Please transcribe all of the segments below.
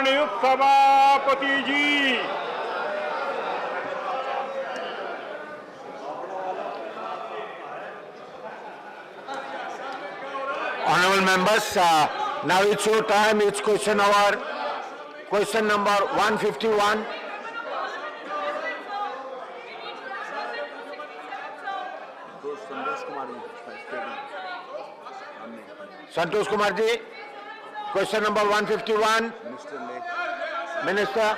माननीय सभापति जी। Honorable members, now it's your time. It's question number 151. Santosh Kumar ji, question number 151. Minister.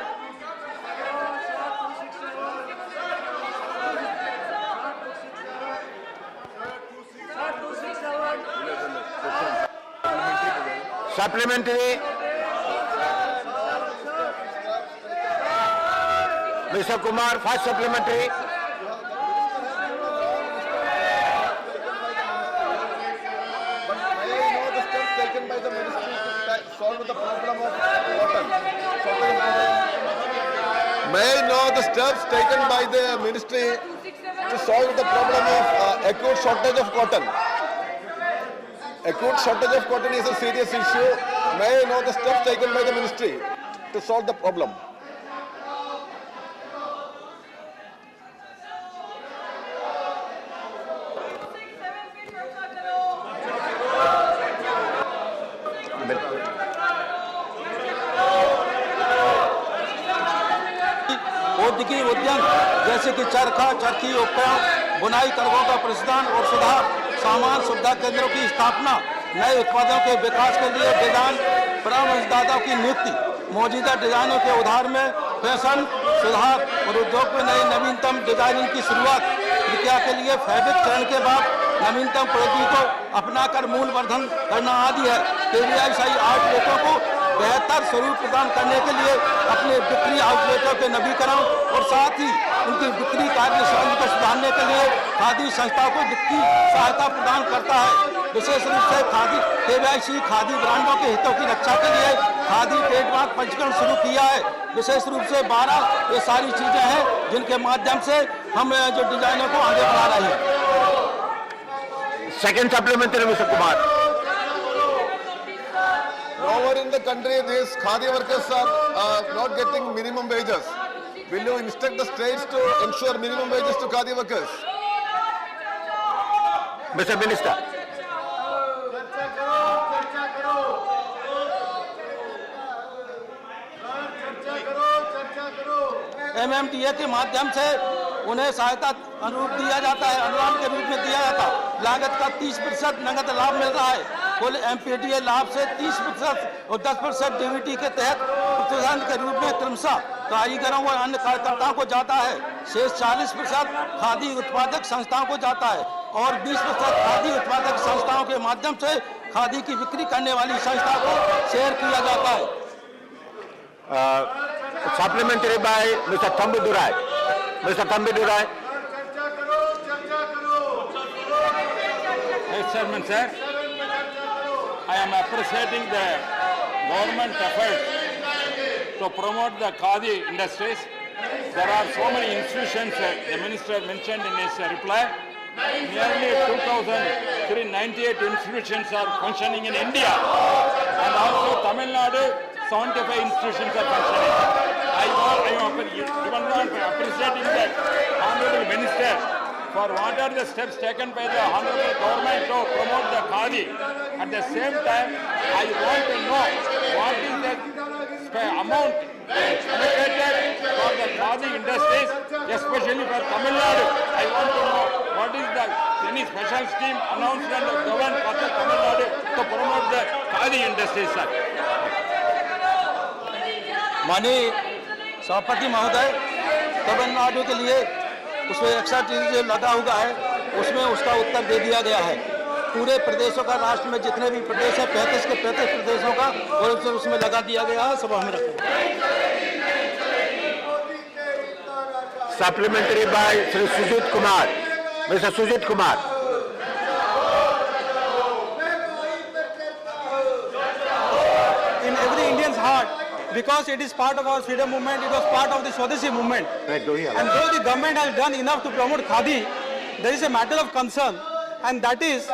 Supplementary. Mr. Kumar, first supplementary. Taken by the ministry to solve the problem of cotton. May I know the steps taken by the ministry to solve the problem of acute shortage of cotton? Acute shortage of cotton is a serious issue. May I know the steps taken by the ministry to solve the problem? औद्योगिक उद्यम जैसे कि चरखा, चरखी उपकरण, बुनाई कर्मों का प्रसारण और सुधार, सामान सुविधा केंद्रों की स्थापना, नए उत्पादों के विकास के लिए डिजाइन परामर्शदाताओं की नियुक्ति, मौजूदा डिजाइनों के उधार में फैशन सुधार और उद्योग में नई नवीनतम डिजाइनिंग की शुरुआत, प्रक्रिया के लिए फैब्रिक चयन के बाद नवीनतम प्रौद्योगिकी को अपनाकर मूल्यवर्धन करना आदि है। केवीआईसी आउटलेटों को बेहतर स्वरूप प्रदान करने के लिए अपने बिक्री आउटलेटों के नवीकरण और साथ ही उनकी बिक्री कार्यशैली को सुधारने के लिए खादी संस्था को वित्तीय सहायता प्रदान करता है। विशेष रूप से खादी केवीआईसी खादी ब्रांडों के हितों की रक्षा के लिए खादी ट्रेडमार्क पंजीकरण शुरू किया है। विशेष रूप से 12 ये सारी चीजें हैं जिनके माध्यम से हम जो डिजाइनों को आगे बढ़ा रहे हैं। Second supplementary, Mr. Kumar. Nowhere in the country these khadi workers are not getting minimum wages. Will you instruct the states to ensure minimum wages to khadi workers? Mr. Minister. MMDA के माध्यम से उन्हें सहायता अनुरूप दिया जाता है, अनुदान के रूप में दिया जाता है। लागत का 30% नगद लाभ मिल रहा है। कुल MPDA लाभ से 30% और 10% DBT के तहत प्रोत्साहन के रूप में क्रमशः कारीगरों व अन्य कार्यकर्ताओं को जाता है। शेष 40% खादी उत्पादक संस्थाओं को जाता है और 20% खादी उत्पादक संस्थाओं के माध्यम से खादी की बिक्री करने वाली संस्था को शेयर किया जाता है। Supplementary by Mr. Thambidurai. Mr. Thambidurai. Yes, Chairman, sir. I am appreciating the government efforts to promote the khadi industries. There are so many institutions the minister mentioned in his reply. Nearly 2,398 institutions are functioning in India, and also Tamil Nadu 75 institutions are functioning. I am even appreciating the Honorable Minister for what are the steps taken by the Honorable Government to promote the khadi. At the same time, I want to know what is the amount allocated for the khadi industries, especially for Tamil Nadu. I want to know what is any special scheme announced and governed for the Tamil Nadu to promote the khadi industries, sir. माननीय सभापति महोदय, तमिलनाडु के लिए उसमें extra जो लगा हुआ है उसमें उसका उत्तर दे दिया गया है। पूरे प्रदेशों का राष्ट्र में जितने भी प्रदेश हैं 35 के 35 प्रदेशों का और उसमें लगा दिया गया है। सब हमें रखें। Supplementary by Sri Sujit Kumar. Mr. Sujit Kumar. In every Indian's heart, because it is part of our freedom movement, it was part of the Swadeshi movement. And though the government has done enough to promote khadi, there is a matter of concern, and that is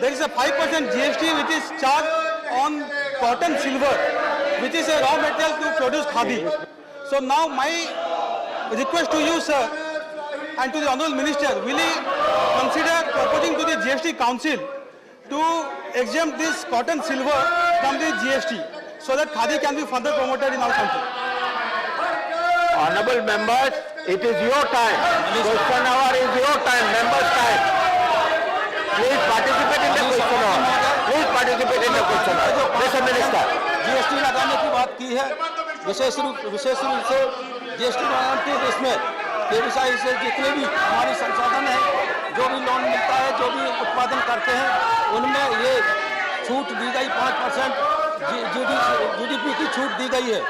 there is a 5% GST which is charged on cotton silver. which is a raw material to produce khadi. So now my request to you, sir, and to the Honourable Minister, will he consider proposing to the GST Council to exempt this cotton silver from the GST so that khadi can be further promoted in our country? Honorable members, it is your time. Question hour is your time, members' time. Please participate in the question hour. Please participate in the question hour. Mr. Minister. GST लगाने की बात की है, विशेष रूप से GST लगाने के इसमें व्यवसाय से जितने भी हमारे संसाधन हैं, जो भी लोन मिलता है, जो भी उत्पादन करते हैं, उनमें ये छूट दी गई 5% GDP की छूट दी गई है.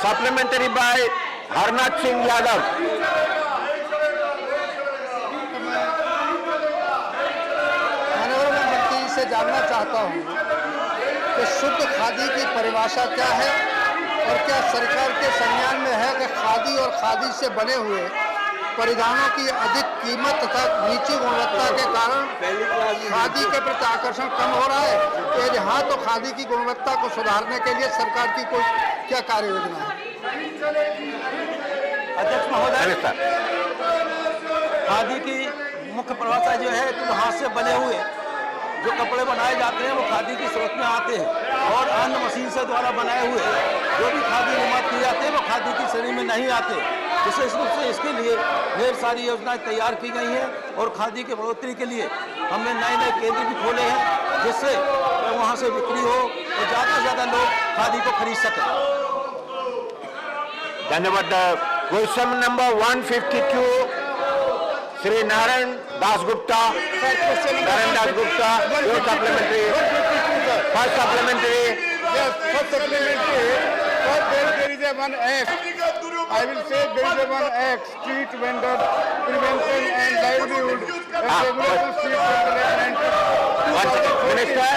Supplementary by Harnath Singh Yadav. माननीय मंत्री से जानना चाहता हूँ कि शुद्ध खादी की परिभाषा क्या है और क्या सरकार के संज्ञान में है कि खादी और खादी से बने हुए परिधानों की अधिक कीमत तथा नीची गुणवत्ता के कारण खादी के प्रति आकर्षण कम हो रहा है. यदि हाँ, तो खादी की गुणवत्ता को सुधारने के लिए सरकार की कोई क्या कार्य योजना है? अध्यक्ष महोदय, खादी की मुख्य परिभाषा जो है कि हाथ से बने हुए जो कपड़े बनाए जाते हैं वो खादी की सूरत में आते हैं, और अन्य मशीन से द्वारा बनाए हुए जो भी खादी निर्माण किए जाते हैं वो खादी की श्रेणी में नहीं आते. विशेष रूप से इसके लिए ढेर सारी योजनाएं तैयार की गई हैं और खादी की बढ़ोतरी के लिए हमने नए केंद्र भी खोले हैं, जिससे वहाँ से बिक्री हो और ज़्यादा से ज़्यादा लोग खादी को खरीद सकें. धन्यवाद. Question number 152, Shri Narayan Dasgupta. Narayan Dasgupta, your supplementary. First supplementary. Yes, first supplementary. First there is a one act. I will say there is a one act, street vendor prevention and livelihood and regulation street vendor. One second, Minister.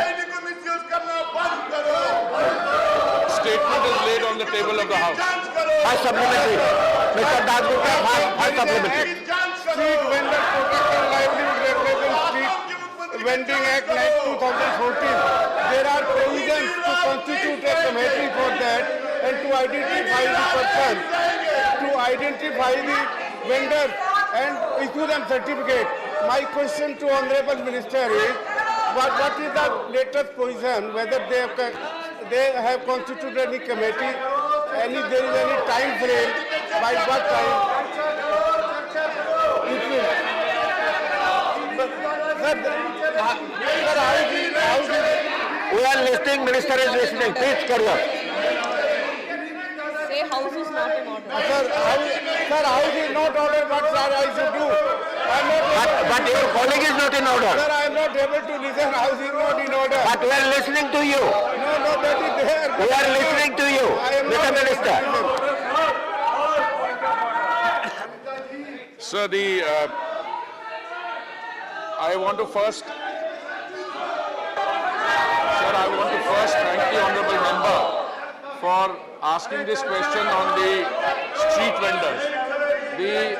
Statement is laid on the table of the House. First supplementary. Mr. Dasgupta, first supplementary. Street vendor protection livelihood regulation street vending act 2014. There are provisions to constitute a committee for that and to identify the person, to identify the vendors and issue them certificate. My question to Honorable Minister is, what is the latest position, whether they have constituted any committee, there is any time frame, by what time? We are listening, Minister is listening. Please carry on. Say house is not in order. Sir, house is not order, what sir I should do? But your colleague is not in order. Sir, I am not able to listen, house is not in order. But we are listening to you. No, that is there. We are listening to you, Mr. Minister. Sir, I want to first thank the honourable member for asking this question on the street vendors. The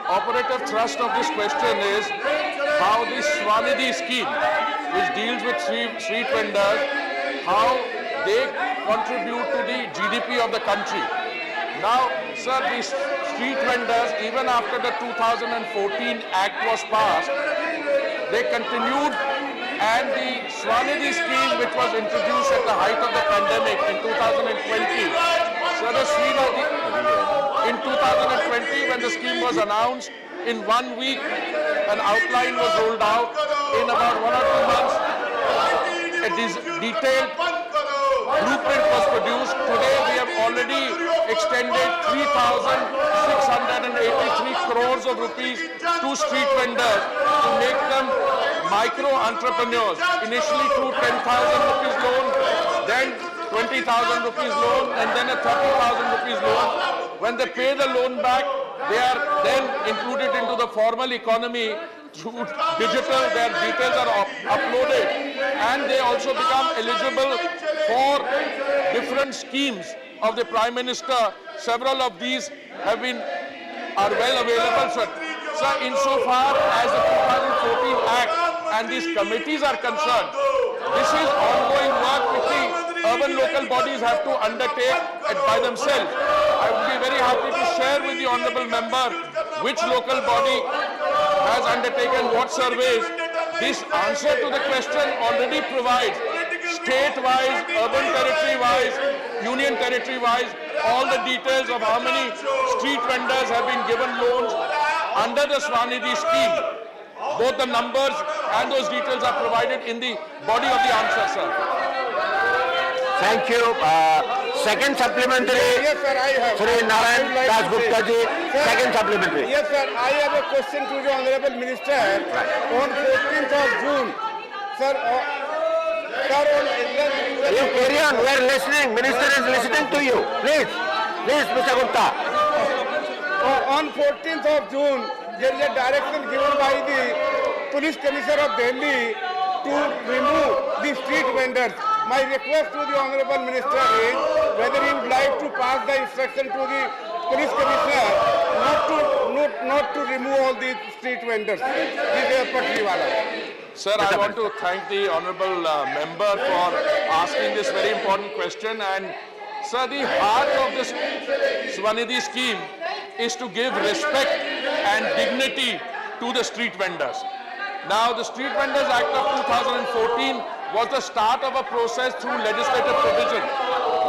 operative thrust of this question is how the Swanidhi scheme, which deals with street vendors, how they contribute to the GDP of the country. Now, sir, these street vendors, even after the 2014 Act was passed, they continued, and the Swanidhi scheme, which was introduced at the height of the pandemic in 2020, so the scheme of in 2020, when the scheme was announced, in 1 week, an outline was rolled out. In about 1 or 2 months, a detailed blueprint was produced. Today, we have already extended 3,683 crores of rupees to street vendors to make them micro entrepreneurs. Initially through 10,000 rupees loan, then 20,000 rupees loan, and then a 30,000 rupees loan. When they pay the loan back, they are then included into the formal economy through digital. Their details are uploaded, and they also become eligible for different schemes of the Prime Minister. Several of these are well available, sir. So insofar as the 2014 Act and these committees are concerned, This is ongoing work which the urban local bodies have to undertake by themselves. I would be very happy to share with the honourable member which local body has undertaken what surveys. This answer to the question already provides state-wise, urban territory-wise, union territory-wise, all the details of how many street vendors have been given loans under the Swanidhi scheme. Both the numbers and those details are provided in the body of the answer, sir. Thank you. Second supplementary. Yes, sir, I have. Sri Narayan I would like Das to Gupta say- ji, Sir, second supplementary. Yes, sir. I have a question to the Honorable Minister. On 14th of June, sir, sir, on You carry on. We are listening. Minister is listening to you. Please, Mr. Gupta. on 14th of June, there is a direction given by the Police Commissioner of Delhi to remove the street vendors. My request to the Honorable Minister is whether he would like to pass the instruction to the Police Commissioner not to remove all these street vendors. These Patriwala. Sir, I want to thank the honourable member for asking this very important question. And sir, the heart of this Swanidhi scheme is to give respect and dignity to the street vendors. Now, the Street Vendors Act of 2014 was the start of a process through legislative provision.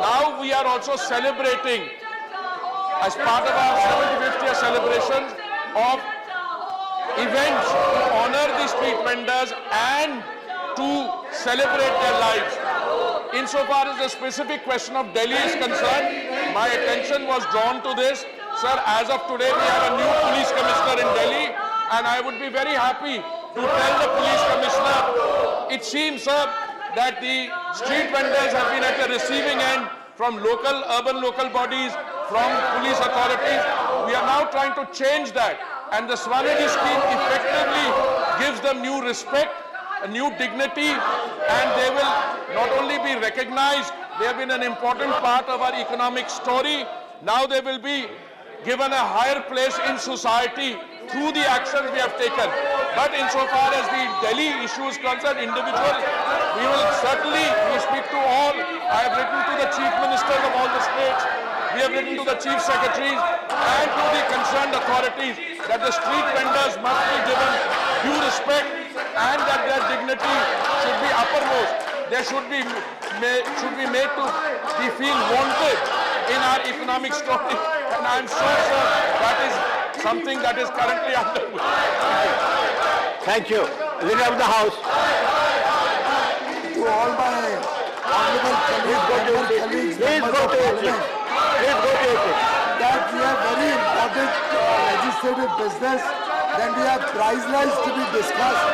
Now we are also celebrating, as part of our 75th year celebration of events to honor the street vendors and to celebrate their lives. Insofar as the specific question of Delhi is concerned, my attention was drawn to this. Sir, as of today, we have a new police commissioner in Delhi, and I would be very happy to tell the police commissioner, it seems, sir, that the street vendors have been at the receiving end from urban local bodies, from police authorities. We are now trying to change that, and the Swanidhi scheme effectively gives them new respect, a new dignity, and they will not only be recognized, they have been an important part of our economic story. Now they will be given a higher place in society through the actions we have taken. But insofar as the Delhi issue is concerned, individual, we will certainly, we speak to all. I have written to the chief ministers of all the states, we have written to the chief secretaries and to the concerned authorities that the street vendors must be given due respect and that their dignity should be uppermost. They should be made to be feel wanted in our economic story. And I am sure, sir, that is something that is currently underway. Thank you. Leader of the House. To all my honorable colleagues, Please go to your seat. Please go to your seat. that we have very important legislative business. Then we have price rise to be discussed.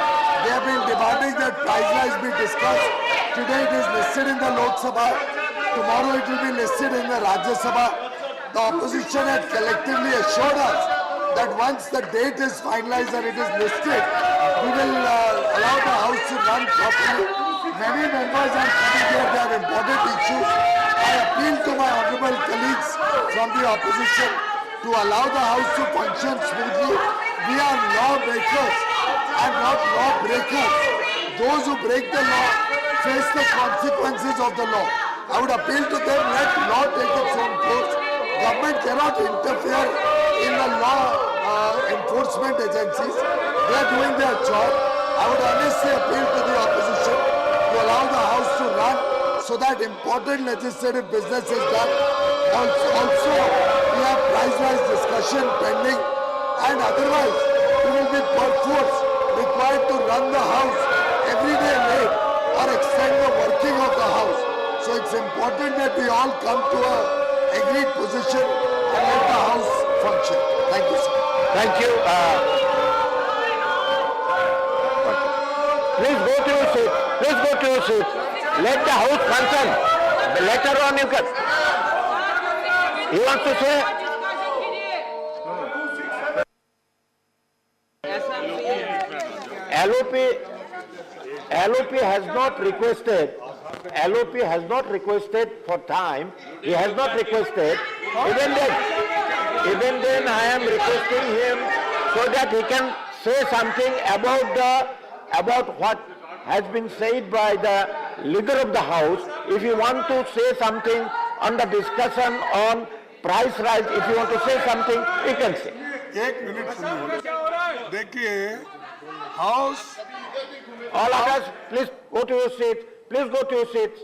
They have been demanding that price rise be discussed. Today it is listed in the Lok Sabha. Tomorrow it will be listed in the Rajya Sabha. The opposition had collectively assured us that once the date is finalized and it is listed, we will allow the House to run properly. Many members are coming here, they have important issues. I appeal to my honorable colleagues from the opposition to allow the House to function smoothly. We are lawmakers and not lawbreakers. Those who break the law face the consequences of the law. I would appeal to them, let law take its own course. Government cannot interfere in the law enforcement agencies. They are doing their job. I would honestly appeal to the opposition to allow the House to run so that important legislative business is done. Also, we have price rise discussion pending, and otherwise we will be perforce required to run the House every day late or extend the working of the House. So it's important that we all come to a agreed position and let the House function. Thank you, sir. Thank you. Please go to your seat. Please go to your seat. Let the House function. Later on you can. He wants to say. LOP has not requested. LOP has not requested for time. He has not requested. Even then I am requesting him so that he can say something about what has been said by the leader of the house, if you want to say something on the discussion on price rise, if you want to say something, you can say. एक minute सुनिए, देखिए house All of us, please go to your seat. Please go to your seats.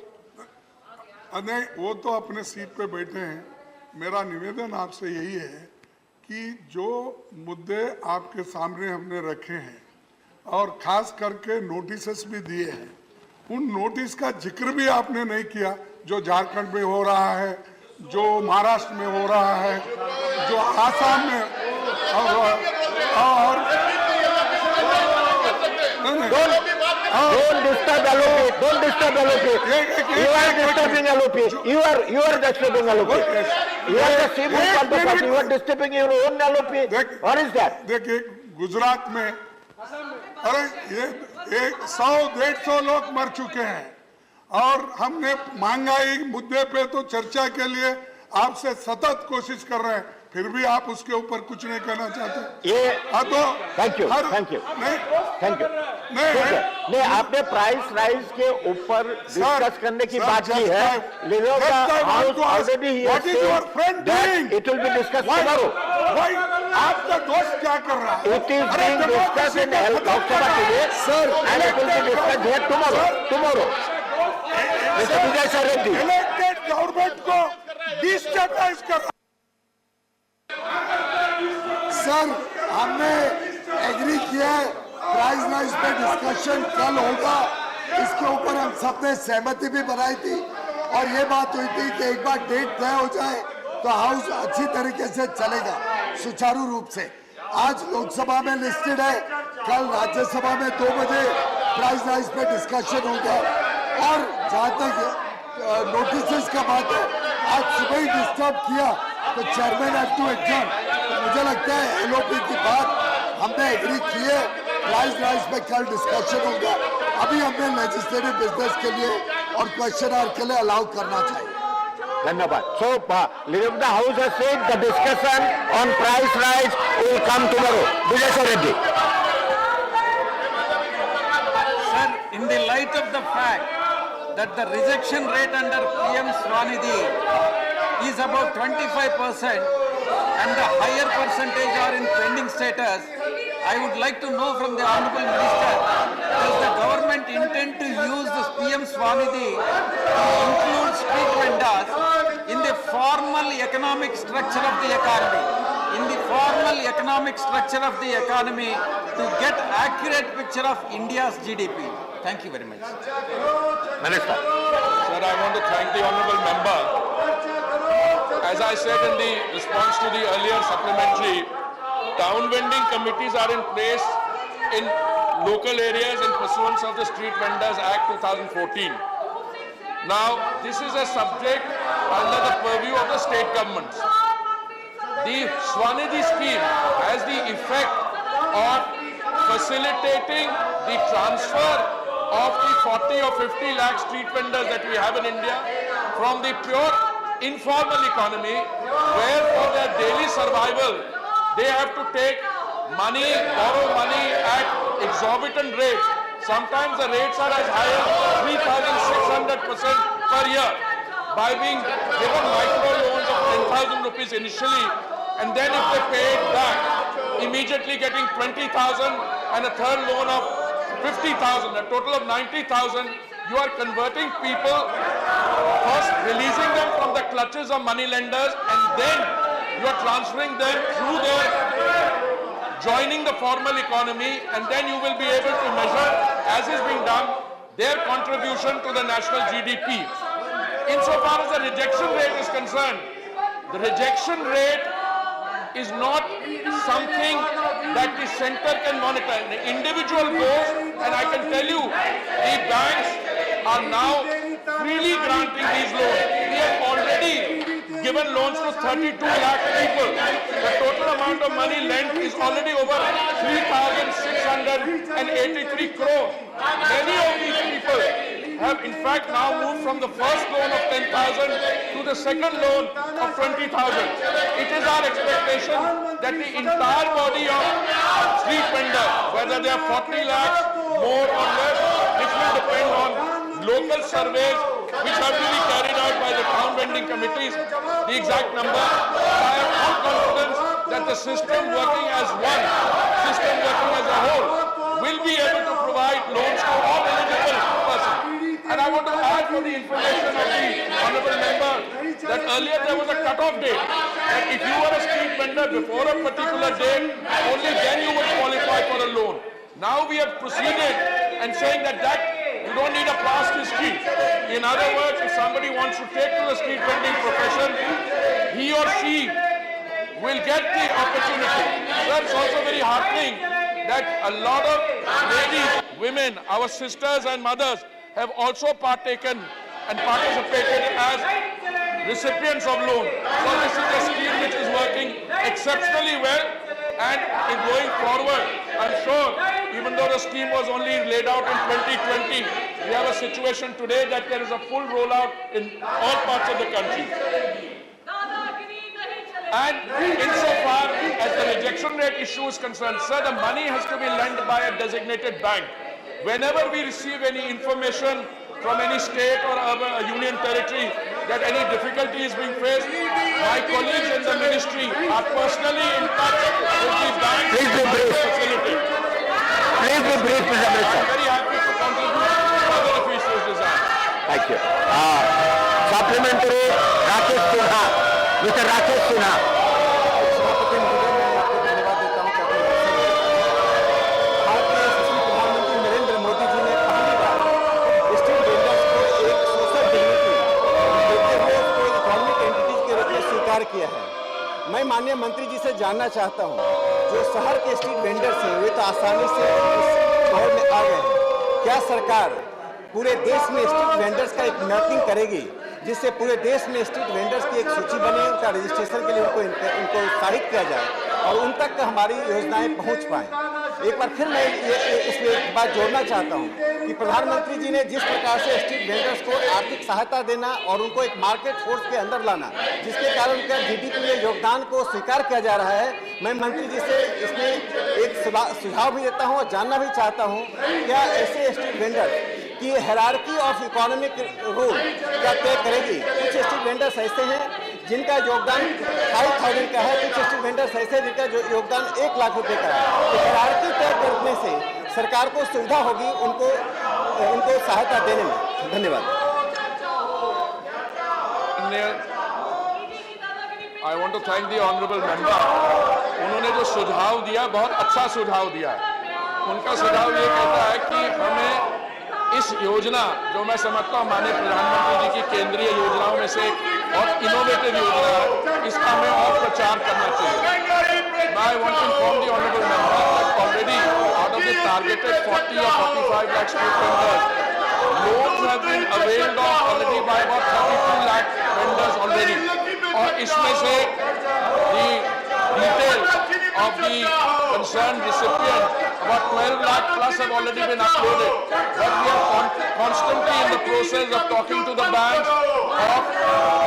नहीं, वो तो अपने seat पे बैठे हैं। मेरा निवेदन आपसे यही है कि जो मुद्दे आपके सामने हमने रखे हैं और खास करके नोटिसेस भी दिए हैं, उन नोटिस का जिक्र भी आपने नहीं किया। जो झारखंड में हो रहा है, जो महाराष्ट्र में हो रहा है, जो आसाम में और Don't disturb LOP. Don't disturb LOP. You are disturbing LOP. You are disturbing LOP. You are the civil part of party. You are disturbing your own LOP. What is that? देखिए गुजरात में अरे ये 100-150 लोग मर चुके हैं और हमने महंगाई मुद्दे पे तो चर्चा के लिए आपसे सतत कोशिश कर रहे हैं, फिर भी आप उसके ऊपर कुछ नहीं कहना चाहते। ये तो थैंक यू नहीं थैंक यू नहीं, आपने प्राइस राइज के ऊपर डिस्कस करने की बात की है। House already it will be discuss tomorrow. आपका दोस्त क्या कर रहा है? It is being discussed in Lok Sabha today sir and it will be discussed here tomorrow. Mister Vijay Reddy, elected government को डिस्टेबलाइज कर रहा है। सर हमने एग्री किया है, प्राइस राइज पे डिस्कशन कल होगा, इसके ऊपर हम सबने सहमति भी बनाई थी और ये बात हुई थी कि एक बार डेट तय हो जाए तो हाउस अच्छी तरीके से चलेगा सुचारू रूप से। आज लोकसभा में लिस्टेड है, कल राज्यसभा में 2 बजे प्राइस राइज पे डिस्कशन होगा। और जहाँ तक नोटिस का बात है, आज सुबह ही डिस्टर्ब किया तो चेयरमैन हैव टू एडजर्न। तो मुझे लगता है एलओपी की बात हमने एग्री की है, प्राइस राइज पे कल डिस्कशन होगा। अभी हमने लेजिस्लेटिव बिजनेस के लिए और क्वेश्चन आवर के लिए अलाउ करना चाहिए। धन्यवाद। So, leader of the house has said the discussion on price rise will come tomorrow. Vijay Reddy. Sir, in the light of the fact that the rejection rate under PM Swanidhi is about 25% and the higher percentage are in pending status, I would like to know from the Honorable Minister, does the government intend to use this PM Swanidhi to include street vendors in the formal economic structure of the economy? In the formal economic structure of the economy to get accurate picture of India's GDP. Thank you very much. Minister. Sir, I want to thank the honorable member. As I said in the response to the earlier supplementary, town vending committees are in place in local areas in pursuance of the Street Vendors Act 2014. Now, this is a subject under the purview of the state governments. The Swanidhi scheme has the effect of facilitating the transfer of the 40 or 50 lakh street vendors that we have in India from the pure informal economy, where for their daily survival they have to take money, borrow money at exorbitant rates. Sometimes the rates are as high as 3,600% per year, by being given micro loans of 10,000 rupees initially, and then if they pay it back, immediately getting 20,000 and a third loan of 50,000, a total of 90,000. You are converting people, first releasing them from the clutches of money lenders, and then you are transferring them through their joining the formal economy, and then you will be able to measure, as is being done, their contribution to the national GDP. Insofar as the rejection rate is concerned, the rejection rate is not something that the center can monitor. The individual goes, and I can tell you, the banks are now freely granting these loans. We have already given loans to 32 lakh people. The total amount of money lent is already over 3,683 crore. Many of these people have in fact now moved from the first loan of 10,000 to the second loan of 20,000. It is our expectation that the entire body of street vendors, whether they are 40 lakhs, more or less, this will depend on local surveys which have to be carried out by the town vending committees, the exact number. I have full confidence that the system working as one, system working as a whole, will be able to provide loans to all eligible persons. And I want to add for the information of the honourable member that earlier there was a cut-off date. That if you were a street vendor before a particular date, only then you would qualify for a loan. Now we have proceeded and saying that you don't need a pass to street. In other words, if somebody wants to take to the street vending profession, he or she will get the opportunity. So it's also very heartening that a lot of ladies, women, our sisters and mothers have also partaken and participated as recipients of loan. So this is a scheme which is working exceptionally well, and in going forward, I'm sure, even though the scheme was only laid out in 2020, we have a situation today that there is a full rollout in all parts of the country. And insofar as the rejection rate issue is concerned, sir, the money has to be lent by a designated bank. Whenever we receive any information from any state or union territory that any difficulty is being faced, my colleagues in the ministry are personally in touch with the bank. Please be brief. Facilitate. Please be brief, Mr. Minister. I'm very happy to contribute further if he so desires. Thank you. Supplementary, Rakesh Sinha. Mr. Rakesh Sinha. सभापति महोदय, मैं आपको धन्यवाद देता हूं कि आपने भारतीय यशस्वी प्रधानमंत्री नरेंद्र मोदी जी ने पहली बार स्ट्रीट वेंडर्स को एक सोशल डिग्निटी देते हुए उसको इकोनॉमिक एंटिटीज के रूप में स्वीकार किया है। मैं माननीय मंत्री जी से जानना चाहता हूं, जो शहर के स्ट्रीट वेंडर्स हैं वे तो आसानी से इस दौर में आ गए हैं, क्या सरकार पूरे देश में स्ट्रीट वेंडर्स का एक मैपिंग करेगी जिससे पूरे देश में स्ट्रीट वेंडर्स की एक सूची बने, उनका रजिस्ट्रेशन के लिए उनको उत्साहित किया जाए और उन तक हमारी योजनाएं पहुंच पाएं। एक बार फिर मैं इसमें एक बात जोड़ना चाहता हूं कि प्रधानमंत्री जी ने जिस प्रकार से स्ट्रीट वेंडर्स को आर्थिक सहायता देना और उनको एक मार्केट फोर्स के अंदर लाना, जिसके कारण उनका जीडीपी में योगदान को स्वीकार किया जा रहा है, मैं मंत्री जी से इसमें एक सुझाव भी देता हूं और जानना भी चाहता हूं, क्या ऐसे स्ट्रीट वेंडर की हायरार्की ऑफ इकोनॉमिक रूल क्या तय करेगी? कुछ स्ट्रीट वेंडर्स ऐसे हैं जिनका योगदान 5,000 का है, कुछ स्ट्रीट वेंडर्स ऐसे हैं जिनका योगदान 1 लाख रुपए का है। तो हायरार्की तय करने से सरकार को सुविधा होगी उनको सहायता देने में। धन्यवाद। I want to thank the honorable member. उन्होंने जो सुझाव दिया बहुत अच्छा सुझाव दिया। उनका सुझाव ये कहता है कि हमें इस योजना, जो मैं समझता हूँ माननीय प्रधानमंत्री जी की केंद्रीय योजनाओं में से और इनोवेटिव योजना है, इसका हमें और प्रचार करना चाहिए। I want to inform the honorable member that already out of the targeted 40 or 45 lakh street vendors, loans have been availed of already by about 32 lakh vendors already. और इसमें से the detail of the concerned recipient, about 12 lakh plus have already been uploaded. But we are constantly in the process of talking to the banks, of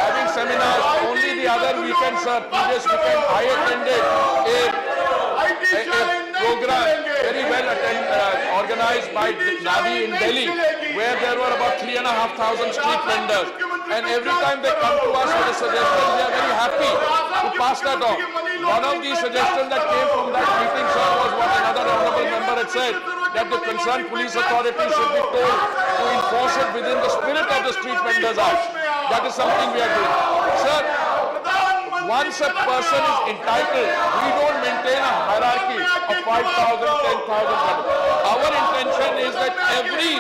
having seminars. Only the other weekend, sir, previous weekend, I attended a program very well organized by Navi in Delhi, where there were about 3,500 street vendors. And every time they come to us with a suggestion, we are very happy to pass that on. One of the suggestions that came from that meeting, sir, was what another honorable member had said, that the concerned police authority should be told to enforce it within the spirit of the Street Vendors Act. That is something we are doing. Sir, once a person is entitled, we don't maintain a hierarchy of 5,000, 10,000. Our intention is that every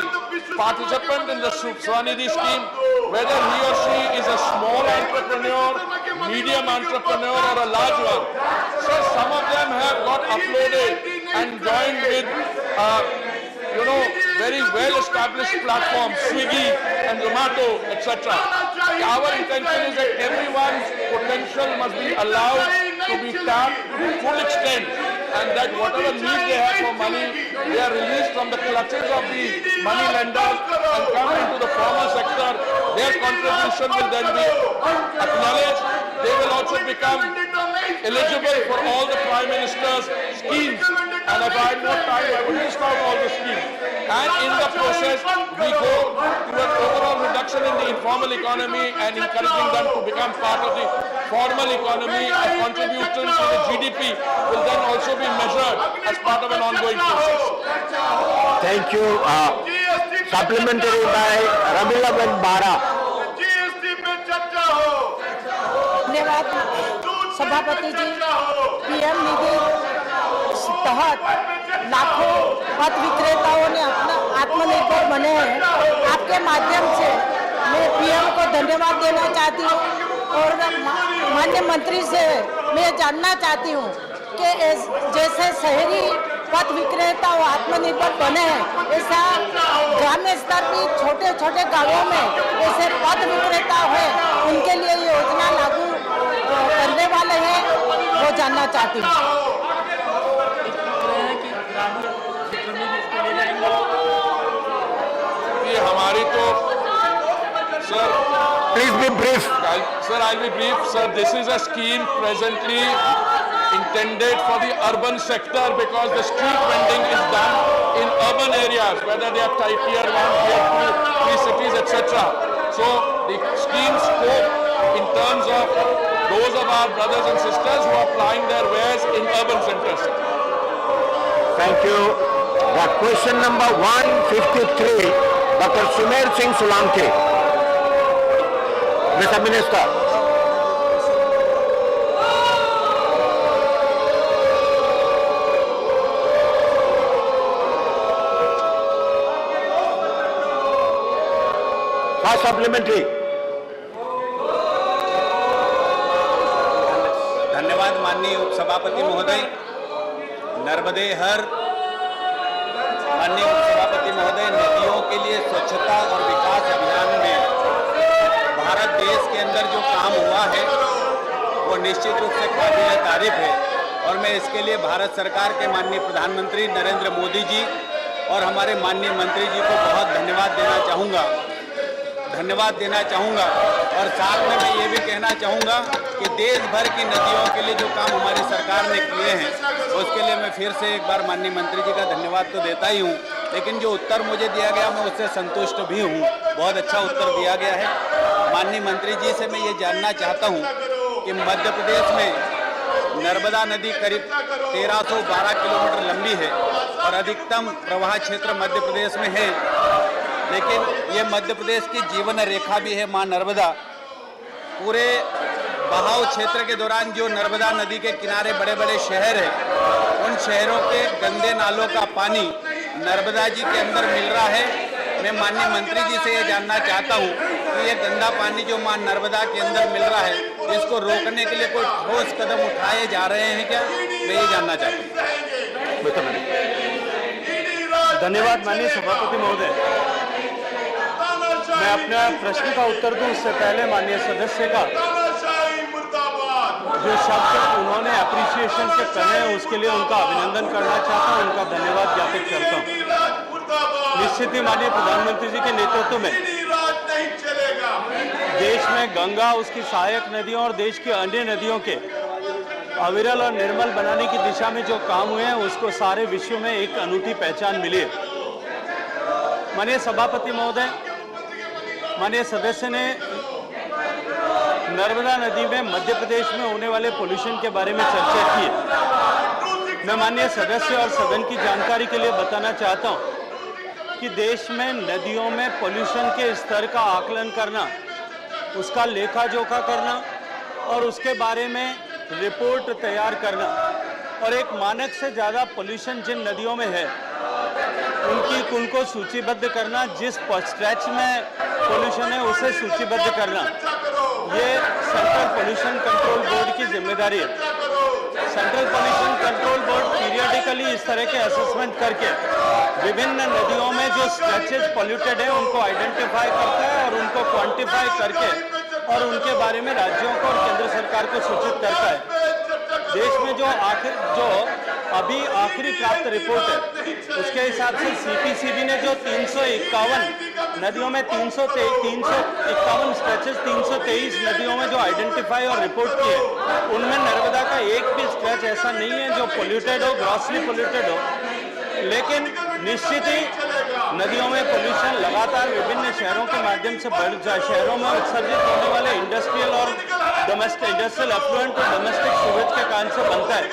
participant in the Swanidhi scheme, whether he or she is a small entrepreneur, medium entrepreneur or a large one, so some of them have got uploaded and joined with very well established platforms, Swiggy and Zomato, etc. Our intention is that everyone's potential must be allowed to be tapped to full extent, and that whatever need they have for money, they are released from the clutches of the money lenders and come into the formal sector. Their contribution will then be acknowledged. They will also become eligible for all the Prime Minister's schemes. And if I had more time, I would list out all the schemes. And in the process, we go to an overall reduction in the informal economy and encouraging them to become part of the formal economy. A contribution to the GDP will then also be measured as part of an ongoing process. Thank you. Supplementary by Ramila Ben Bara. धन्यवाद सभापति जी। PM निधि तहत लाखों पथ विक्रेताओं ने अपना आत्मनिर्भर बने हैं। आपके माध्यम से मैं पीएम को धन्यवाद देना चाहती हूँ और माननीय मंत्री से मैं जानना चाहती हूँ कि जैसे शहरी पथ विक्रेता और आत्मनिर्भर बने हैं, ऐसा ग्रामीण स्तर पर छोटे छोटे गांवों में ऐसे पथ विक्रेता है, उनके लिए योजना लागू करने वाले हैं, वो जानना चाहती हूँ। ये हमारी तो sir, Please be brief. Sir, I'll be brief. Sir, this is a scheme presently intended for the urban sector because the street vending is done in urban areas, whether they are tier 1, tier 2, 3 cities, etc. So the scheme scope in terms of those of our brothers and sisters who are plying their wares in urban centers. Thank you. The question number 153, Dr. Sumer Singh Solanki. Mr. Minister. First supplementary. धन्यवाद माननीय उपसभापति महोदय। नर्मदे हर माननीय उपसभापति महोदय, नदियों के लिए स्वच्छता और विकास अभियान में भारत देश के अंदर जो काम हुआ है वो निश्चित रूप से काबिल तारीफ है और मैं इसके लिए भारत सरकार के माननीय प्रधानमंत्री नरेंद्र मोदी जी और हमारे माननीय मंत्री जी को बहुत धन्यवाद देना चाहूँगा और साथ में मैं ये भी कहना चाहूँगा कि देश भर की नदियों के लिए जो काम हमारी सरकार ने किए हैं उसके लिए मैं फिर से एक बार माननीय मंत्री जी का धन्यवाद तो देता ही हूँ, लेकिन जो उत्तर मुझे दिया गया मैं उससे संतुष्ट भी हूँ। बहुत अच्छा उत्तर दिया गया है। माननीय मंत्री जी से मैं ये जानना चाहता हूँ कि मध्य प्रदेश में नर्मदा नदी करीब 1312 किलोमीटर लंबी है और अधिकतम प्रवाह क्षेत्र मध्य प्रदेश में है, लेकिन ये मध्य प्रदेश की जीवन रेखा भी है मां नर्मदा। पूरे बहाव क्षेत्र के दौरान जो नर्मदा नदी के किनारे बड़े बड़े शहर हैं, उन शहरों के गंदे नालों का पानी नर्मदा जी के अंदर मिल रहा है। मैं माननीय मंत्री जी से ये जानना चाहता हूँ कि ये गंदा पानी जो मां नर्मदा के अंदर मिल रहा है, इसको रोकने के लिए कोई ठोस कदम उठाए जा रहे हैं क्या? मैं ये जानना चाहता हूँ। धन्यवाद माननीय सभापति महोदय। मैं अपना प्रश्न का उत्तर दूं उससे पहले माननीय सदस्य का जो शब्द उन्होंने अप्रिसिएशन के कहे हैं उसके लिए उनका अभिनंदन करना चाहता हूं, उनका धन्यवाद ज्ञापित करता हूं। निश्चित ही माननीय प्रधानमंत्री जी के नेतृत्व में देश में गंगा, उसकी सहायक नदियों और देश की अन्य नदियों के अविरल और निर्मल बनाने की दिशा में जो काम हुए हैं उसको सारे विश्व में एक अनूठी पहचान मिली है। माननीय सभापति महोदय, माननीय सदस्य ने नर्मदा नदी में मध्य प्रदेश में होने वाले पोल्यूशन के बारे में चर्चा की है। मैं माननीय सदस्य और सदन की जानकारी के लिए बताना चाहता हूं कि देश में नदियों में पोल्यूशन के स्तर का आकलन करना, उसका लेखा जोखा करना और उसके बारे में रिपोर्ट तैयार करना और एक मानक से ज़्यादा पोल्यूशन जिन नदियों में है उनको सूचीबद्ध करना, जिस स्ट्रेच में पोल्यूशन है उसे सूचीबद्ध करना, ये सेंट्रल पोल्यूशन कंट्रोल बोर्ड की जिम्मेदारी है। Central pollution control board periodically इस तरह के असेसमेंट करके विभिन्न नदियों में जो स्ट्रेचेज पोल्यूटेड है उनको आइडेंटिफाई करता है और उनको क्वांटिफाई करके और उनके बारे में राज्यों को और केंद्र सरकार को सूचित करता है। देश में जो अभी आखिरी प्राप्त रिपोर्ट है उसके हिसाब से CPCB ने जो 351 नदियों में 351 स्ट्रेचेस 323 नदियों में जो आइडेंटिफाई और रिपोर्ट किए, उनमें नर्मदा का एक भी स्ट्रेच ऐसा नहीं है जो पोल्यूटेड हो, ग्रॉसली पोल्यूटेड हो। लेकिन निश्चित ही नदियों में पोल्यूशन लगातार विभिन्न शहरों के माध्यम से बढ़ जाए, शहरों में उत्सर्जित होने वाले इंडस्ट्रियल और इंडस्ट्रियल एफ्लुएंट और डोमेस्टिक सूवेज के कारण से बनता है।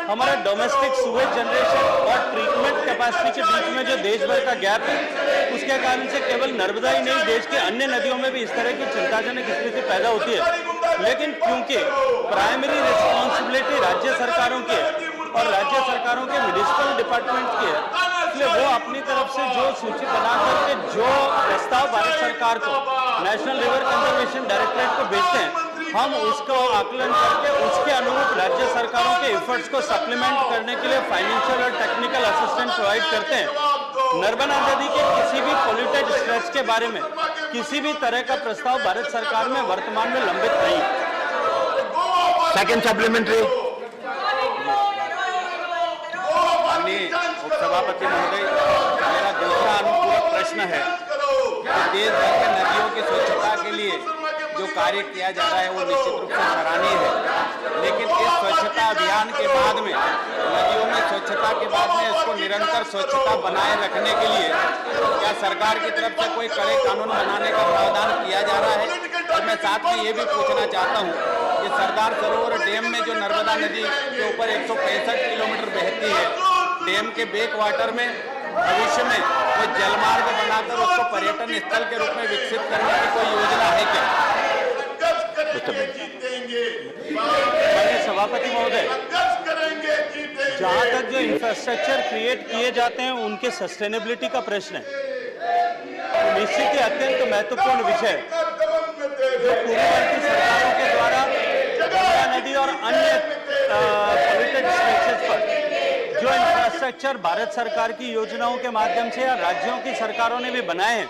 हमारा डोमेस्टिक सूवेज जनरेशन और ट्रीटमेंट कैपेसिटी के बीच में जो देश भर का गैप है, उसके कारण से केवल नर्मदा ही नहीं, देश के अन्य नदियों में भी इस तरह की चिंताजनक स्थिति पैदा होती है। लेकिन क्योंकि प्राइमरी रिस्पॉन्सिबिलिटी राज्य सरकारों की है और राज्य सरकारों के म्युनिसिपल डिपार्टमेंट की है, इसलिए वो अपनी तरफ से जो सूची बना करके जो प्रस्ताव भारत सरकार को, नेशनल रिवर कंजर्वेशन डायरेक्टरेट को भेजते हैं, हम उसको आकलन करके उसके अनुरूप राज्य सरकारों के एफर्ट्स को सप्लीमेंट करने के लिए फाइनेंशियल और टेक्निकल असिस्टेंस प्रोवाइड करते हैं। नर्मदा नदी के किसी भी पोल्यूटेड स्ट्रेच के बारे में किसी भी तरह का प्रस्ताव भारत सरकार में वर्तमान में लंबित नहीं है। Second supplementary. माननीय उपसभापति महोदय, मेरा दूसरा अनुपूरक प्रश्न है कि देश भर में नदियों की स्वच्छता के लिए जो कार्य किया जा रहा है वो निश्चित रूप से सराहनीय है, लेकिन इस स्वच्छता अभियान के बाद में, नदियों में स्वच्छता के बाद में इसको निरंतर स्वच्छता बनाए रखने के लिए क्या सरकार की तरफ से कोई कड़े कानून बनाने का प्रावधान किया जा रहा है? और मैं साथ में ये भी पूछना चाहता हूँ कि सरदार सरोवर डैम में जो नर्मदा नदी के ऊपर 165 किलोमीटर बहती है, डैम के बैक वाटर में भविष्य में कोई जलमार्ग बनाकर उसको पर्यटन स्थल के रूप में विकसित करने की कोई योजना है क्या? माननीय सभापति महोदय, जहाँ तक जो इंफ्रास्ट्रक्चर क्रिएट किए जाते हैं उनके सस्टेनेबिलिटी का प्रश्न है, तो निश्चित ही अत्यंत महत्वपूर्ण विषय जो पूर्ववर्ती सरकारों के द्वारा गंगा नदी और अन्य पोल्यूटेड स्ट्रेचेस पर जो इंफ्रास्ट्रक्चर भारत सरकार की योजनाओं के माध्यम से या राज्यों की सरकारों ने भी बनाए हैं,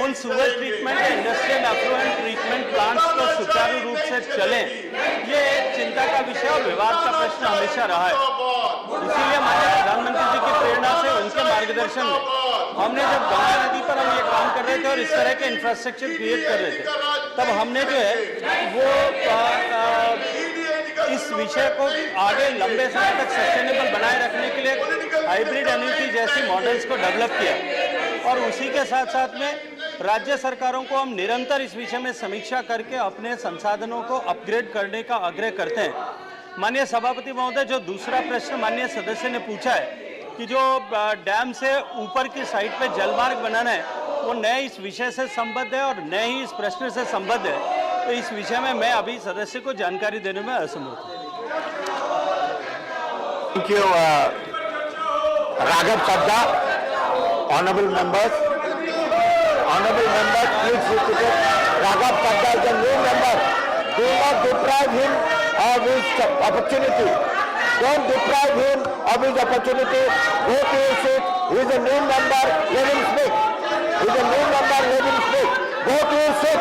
उन सूवेज ट्रीटमेंट या इंडस्ट्रियल एफ्लुएंट ट्रीटमेंट प्लांट्स को सुचारू रूप से चलें, ये एक चिंता का विषय और विवाद का प्रश्न हमेशा रहा है। इसीलिए माननीय प्रधानमंत्री जी की प्रेरणा से, उनके मार्गदर्शन में हमने जब गंगा नदी पर हम ये काम कर रहे थे और इस तरह के इंफ्रास्ट्रक्चर क्रिएट कर रहे थे, तब हमने जो है वो इस विषय को आगे लंबे समय तक सस्टेनेबल बनाए रखने के लिए हाइब्रिड एन्युटी जैसी मॉडल्स को डेवलप किया, और उसी के साथ साथ में राज्य सरकारों को हम निरंतर इस विषय में समीक्षा करके अपने संसाधनों को अपग्रेड करने का आग्रह करते हैं। माननीय सभापति महोदय, जो दूसरा प्रश्न माननीय सदस्य ने पूछा है कि जो डैम से ऊपर की साइड पे जलमार्ग बनाना है, वो न इस विषय से संबद्ध है और न ही इस प्रश्न से संबद्ध है, तो इस विषय में मैं अभी सदस्य को जानकारी देने में असमर्थ हूँ। Thank you, Raghav Sabda. Honorable members, please sit. Raghav Sabda is a new member. Do not deprive him of his opportunity. Don't deprive him of his opportunity. Go to his seat. He is a new member. Let him speak. He is a new member. Let him speak. Go to his seat.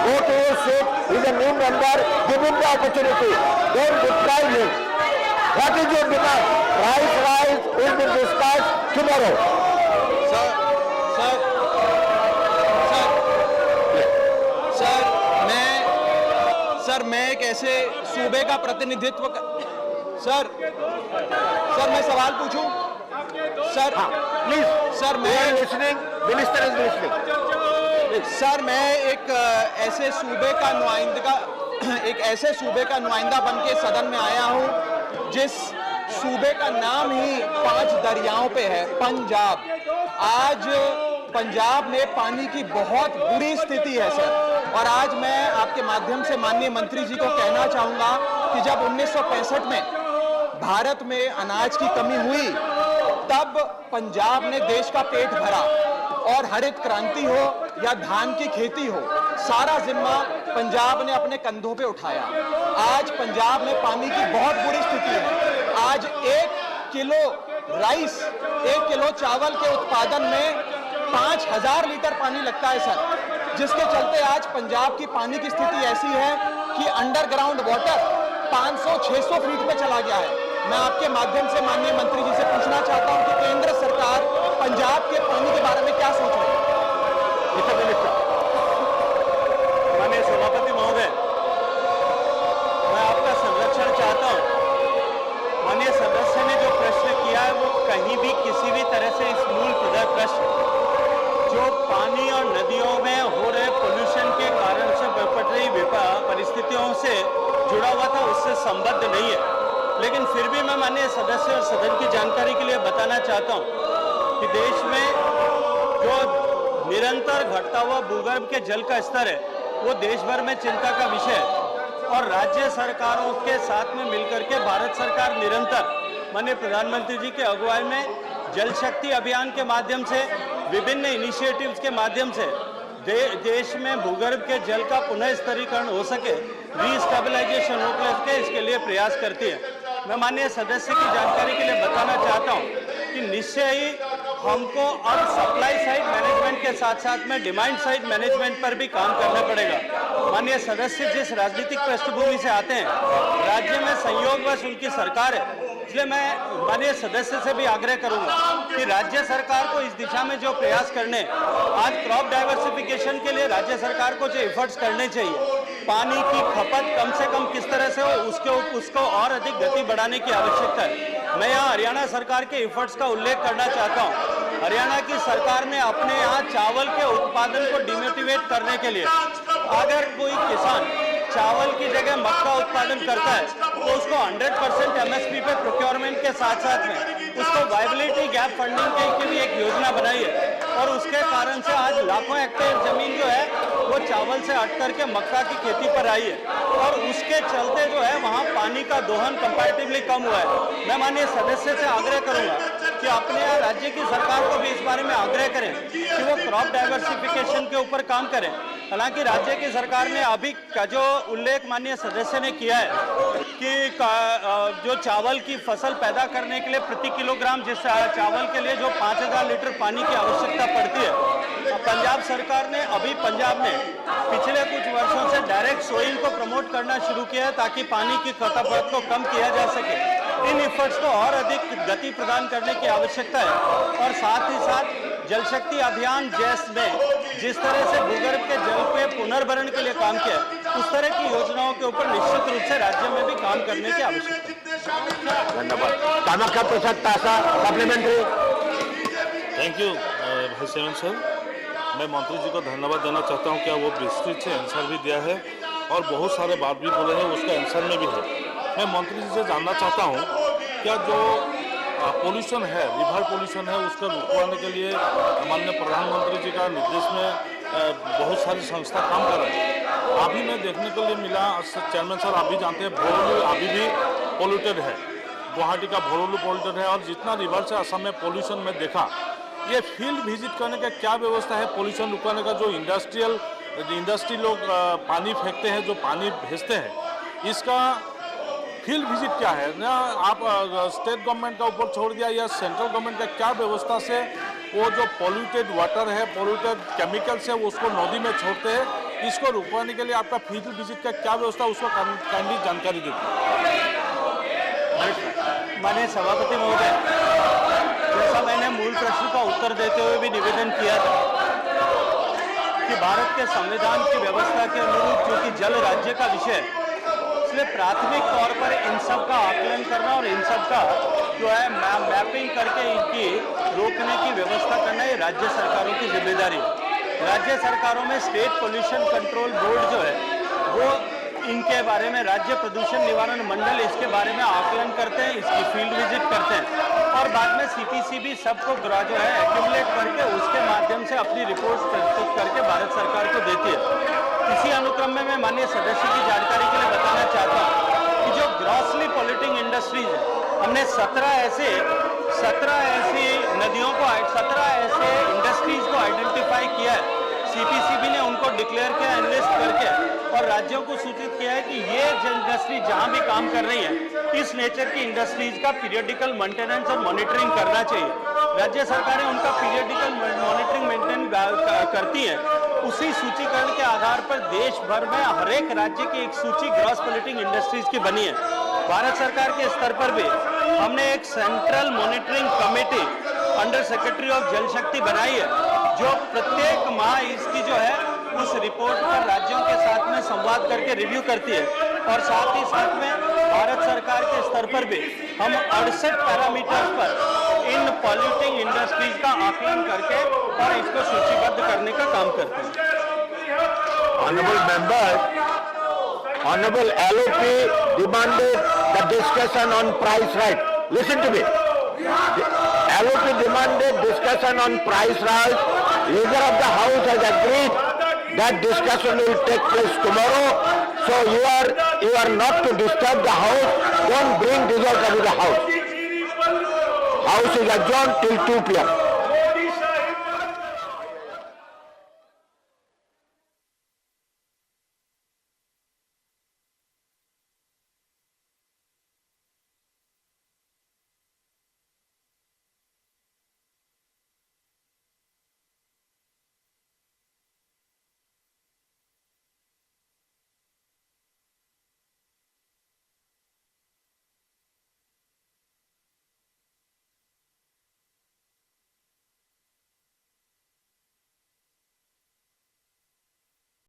Go to his seat. He is a new member. Give him the opportunity. Don't deprive him. What is your demand? Price rise will be discussed tomorrow. Sir मैं एक ऐसे सूबे का प्रतिनिधित्व sir मैं सवाल पूछूं? Sir Please. Sir मैं listening. Minister is listening. Sir मैं एक ऐसे सूबे का नुमाइंदा बन के सदन में आया हूं जिस सूबे का नाम ही 5 दरियाओं पे है, पंजाब। आज पंजाब में पानी की बहुत बुरी स्थिति है सर, और आज मैं आपके माध्यम से माननीय मंत्री जी को कहना चाहूंगा कि जब 1965 में भारत में अनाज की कमी हुई, तब पंजाब ने देश का पेट भरा, और हरित क्रांति हो या धान की खेती हो, सारा जिम्मा पंजाब ने अपने कंधों पे उठाया। आज पंजाब में पानी की बहुत बुरी स्थिति है। आज 1 किलो राइस, 1 किलो चावल के उत्पादन में 5000 लीटर पानी लगता है सर, जिसके चलते आज पंजाब की पानी की स्थिति ऐसी है कि अंडरग्राउंड वाटर 500-600 फीट में चला गया है। मैं आपके माध्यम से माननीय मंत्री जी से पूछना चाहता हूं कि केंद्र सरकार पंजाब के पानी के बारे में क्या सोच रही है? Mr. Minister. माननीय सभापति महोदय, मैं आपका संरक्षण चाहता हूं। माननीय सदस्य ने जो प्रश्न किया है वो कहीं भी किसी भी तरह से इस मूल प्रश्न जो पानी और नदियों में हो रहे पोल्यूशन के कारण से पड़ रही परिस्थितियों से जुड़ा हुआ था, उससे संबद्ध नहीं है। लेकिन फिर भी मैं माननीय सदस्य और सदन की जानकारी के लिए बताना चाहता हूं कि देश में जो निरंतर घटता हुआ भूगर्भ के जल का स्तर है वो देश भर में चिंता का विषय है और राज्य सरकारों के साथ में मिलकर के भारत सरकार निरंतर माननीय प्रधानमंत्री जी के अगुवाई में जल शक्ति अभियान के माध्यम से विभिन्न इनिशिएटिव्स के माध्यम से देश में भूगर्भ के जल का पुनः स्तरीकरण हो सके, रीस्टेबलाइजेशन हो सके, इसके लिए प्रयास करती है। मैं माननीय सदस्य की जानकारी के लिए बताना चाहता हूं कि निश्चय ही हमको अब सप्लाई साइड मैनेजमेंट के साथ साथ में डिमांड साइड मैनेजमेंट पर भी काम करना पड़ेगा। माननीय सदस्य जिस राजनीतिक पृष्ठभूमि से आते हैं, राज्य में संयोगवश उनकी सरकार है, इसलिए मैं माननीय सदस्य से भी आग्रह करूंगा कि राज्य सरकार को इस दिशा में जो प्रयास करने, आज क्रॉप डाइवर्सिफिकेशन के लिए राज्य सरकार को जो एफर्ट्स करने चाहिए, पानी की खपत कम से कम किस तरह से हो उसको और अधिक गति बढ़ाने की आवश्यकता है। मैं यहाँ हरियाणा सरकार के एफर्ट्स का उल्लेख करना चाहता हूँ। हरियाणा की सरकार ने अपने यहाँ चावल के उत्पादन को डिमोटिवेट करने के लिए, अगर कोई किसान चावल की जगह मक्का उत्पादन करता है तो उसको 100% MSP पे प्रोक्योरमेंट के साथ साथ में उसको वायबिलिटी गैप फंडिंग की भी एक योजना बनाई है और उसके कारण से आज लाखों हेक्टेयर जमीन जो है वो चावल से हट करके मक्का की खेती पर आई है और उसके चलते जो है वहाँ पानी का दोहन कंपैरेटिवली कम हुआ है। मैं माननीय सदस्य से आग्रह करूंगा कि अपने यहाँ राज्य की सरकार को भी इस बारे में आग्रह करें कि वो क्रॉप डाइवर्सिफिकेशन के ऊपर काम करें। हालांकि राज्य की सरकार ने अभी का जो उल्लेख माननीय सदस्य ने किया है कि जो चावल की फसल पैदा करने के लिए प्रति किलोग्राम जिस चावल के लिए जो 5000 लीटर पानी की आवश्यकता पड़ती है, पंजाब सरकार ने अभी पंजाब में पिछले कुछ वर्षों से डायरेक्ट सोइंग को प्रमोट करना शुरू किया है ताकि पानी की खपत को कम किया जा सके। इन एफर्ट्स को और अधिक गति प्रदान करने की आवश्यकता है और साथ ही साथ जल शक्ति अभियान में जिस तरह से भूगर्भ के जल पे पुनर्भरण के लिए काम किया, उस तरह की योजनाओं के ऊपर निश्चित रूप से राज्य में भी काम करने की आवश्यकता है। धन्यवाद। कामाख्या प्रसाद तासा, सप्लीमेंट्री। थैंक यू भाई सेवन सर। मैं मंत्री जी को धन्यवाद देना चाहता हूं, क्या वो विस्तृत से आंसर भी दिया है और बहुत सारे बात भी बोले हैं, उसका आंसर में भी है। मैं मंत्री जी से जानना चाहता हूं, क्या जो पोल्यूशन है, रिवर पोल्यूशन है, उसको रुकवाने के लिए माननीय प्रधानमंत्री जी का निर्देश में बहुत सारी संस्था काम कर रहे हैं। अभी मैं देखने के लिए मिला, चेयरमैन सर आप भी जानते हैं, भोरलू अभी भी पोल्यूटेड है, गुवाहाटी का भोरलू पोल्यूटेड है और जितना रिवर से असम में पोल्यूशन में देखा, ये फील्ड विजिट करने का क्या व्यवस्था है पोल्यूशन रुकवाने का? जो इंडस्ट्री लोग पानी फेंकते हैं, जो पानी भेजते हैं, इसका फील्ड विजिट क्या है ना? आप स्टेट गवर्नमेंट का ऊपर छोड़ दिया या सेंट्रल गवर्नमेंट का क्या व्यवस्था से वो जो पोल्यूटेड वाटर है, पोल्यूटेड केमिकल्स है, उसको नदी में छोड़ते हैं, इसको रुकवाने के लिए आपका फील्ड विजिट का क्या व्यवस्था, उसको काइंडली जानकारी दीजिए। माननीय सभापति महोदय, जैसा मैंने मूल प्रश्न का उत्तर देते हुए भी निवेदन किया था कि भारत के संविधान की व्यवस्था के अनुरूप चूंकि जल राज्य का विषय है, इसलिए प्राथमिक तौर पर इन सब का आकलन करना और इन सब का जो है मैपिंग करके इनकी रोकने की व्यवस्था करना ये राज्य सरकारों की जिम्मेदारी है। राज्य सरकारों में स्टेट पोल्यूशन कंट्रोल बोर्ड जो है वो इनके बारे में, राज्य प्रदूषण निवारण मंडल इसके बारे में आकलन करते हैं, इसकी फील्ड विजिट करते हैं और बाद में CPC भी सबको जो है एक्यूमुलेट करके उसके माध्यम से अपनी रिपोर्ट प्रस्तुत करके भारत सरकार को देती है। इसी अनुक्रम में मैं माननीय सदस्य की जानकारी के लिए बताना चाहता हूँ कि जो ग्रॉसली पॉल्यूटिंग इंडस्ट्रीज है, हमने 17 ऐसी नदियों को, 17 ऐसे इंडस्ट्रीज को आइडेंटिफाई किया है। CPCB ने उनको डिक्लेयर किया, एनलिस्ट करके, और राज्यों को सूचित किया है कि ये इंडस्ट्री जहां भी काम कर रही है, इस नेचर की इंडस्ट्रीज का पीरियडिकल मेंटेनेंस और मॉनिटरिंग करना चाहिए। राज्य सरकारें उनका पीरियडिकल मॉनिटरिंग मेंटेन करती है। उसी सूचीकरण के आधार पर देश भर में हर एक राज्य की एक सूची ग्रॉस पोल्यूटिंग इंडस्ट्रीज की बनी है। भारत सरकार के स्तर पर भी हमने एक central monitoring committee under secretary of जल शक्ति बनाई है, जो प्रत्येक माह इसकी जो है उस रिपोर्ट पर राज्यों के साथ में संवाद करके रिव्यू करती है और साथ ही साथ में भारत सरकार के स्तर पर भी हम 68 पैरामीटर्स पर इन पॉल्यूटिंग इंडस्ट्रीज का आकलन करके और इसको सूचीबद्ध करने का काम करते हैं। Honorable member, Honorable LOP demanded the discussion on price rise. Listen to me. LOP demanded discussion on price rise. Leader of the House has agreed that discussion will take place tomorrow. So you are not to disturb the House. Don't bring disorder to the House. House is adjourned till 2 p.m.